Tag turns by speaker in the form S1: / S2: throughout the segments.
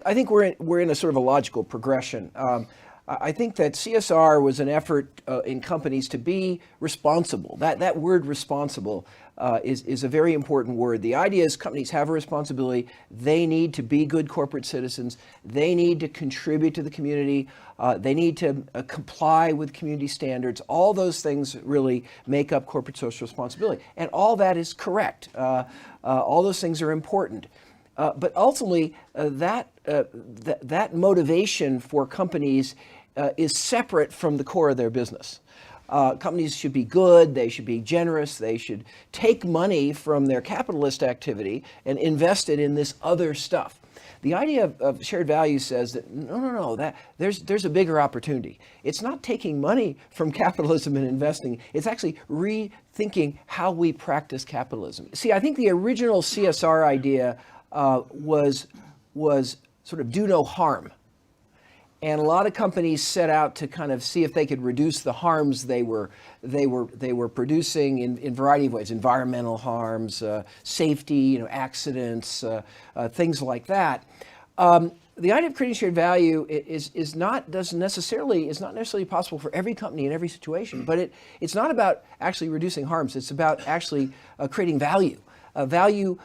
S1: I think we're in a sort of a logical progression. I think that CSR was an effort in companies to be responsible. That word responsible is a very important word. The idea is companies have a responsibility. They need to be good corporate citizens. They need to contribute to the community. They need to comply with community standards. All those things really make up corporate social responsibility. And all that is correct. All those things are important. But ultimately, that motivation for companies is separate from the core of their business. Companies should be good, they should be generous, they should take money from their capitalist activity and invest it in this other stuff. The idea of shared value says that no, that there's a bigger opportunity. It's not taking money from capitalism and investing, it's actually rethinking how we practice capitalism. See, I think the original CSR idea was sort of do no harm. And a lot of companies set out to kind of see if they could reduce the harms they were producing in a variety of ways: environmental harms, safety, accidents, things like that. The idea of creating shared value is not necessarily possible for every company in every situation. But it's not about actually reducing harms. It's about actually creating value. Value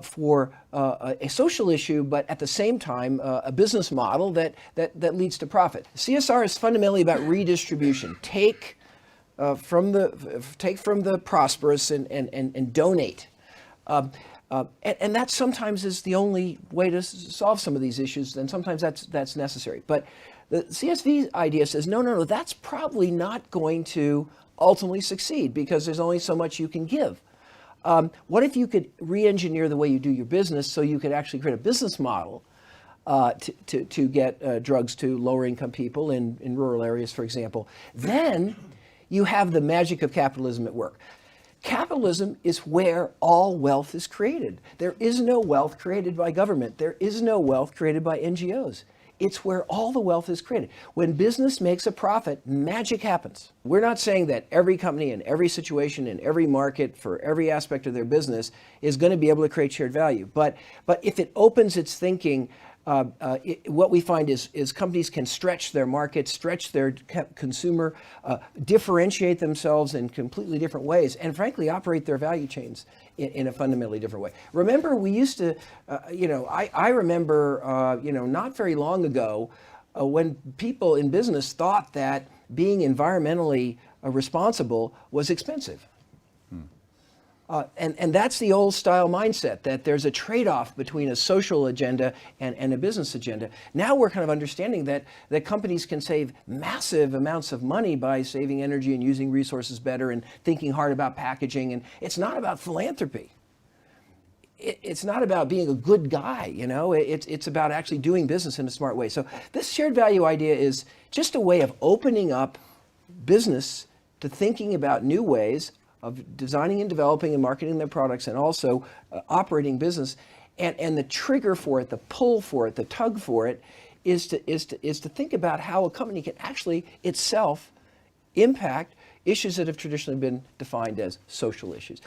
S1: for a social issue, but at the same time, a business model that leads to profit. CSR is fundamentally about redistribution. Take from the prosperous and donate. And that sometimes is the only way to solve some of these issues, and sometimes that's necessary. But the CSV idea says, no, that's probably not going to ultimately succeed because there's only so much you can give. What if you could re-engineer the way you do your business so you could actually create a business model to get drugs to lower income people in rural areas, for example? Then you have the magic of capitalism at work. Capitalism is where all wealth is created. There is no wealth created by government. There is no wealth created by NGOs. It's where all the wealth is created. When business makes a profit, magic happens. We're not saying that every company in every situation, in every market, for every aspect of their business is going to be able to create shared value. But if it opens its thinking, what we find is companies can stretch their market, stretch their consumer, differentiate themselves in completely different ways, and frankly, operate their value chains in a fundamentally different way. Remember, we used to, I remember, not very long ago, when people in business thought that being environmentally responsible was expensive. And that's the old style mindset, that there's a trade-off between a social agenda and a business agenda. Now we're kind of understanding that companies can save massive amounts of money by saving energy and using resources better and thinking hard about packaging. And it's not about philanthropy. It's not about being a good guy, it's about actually doing business in a smart way. So this shared value idea is just a way of opening up business to thinking about new ways of designing and developing and marketing their products, and also operating business. And the trigger for it, the pull for it, the tug for it, is to think about how a company can actually itself impact issues that have traditionally been defined as social issues.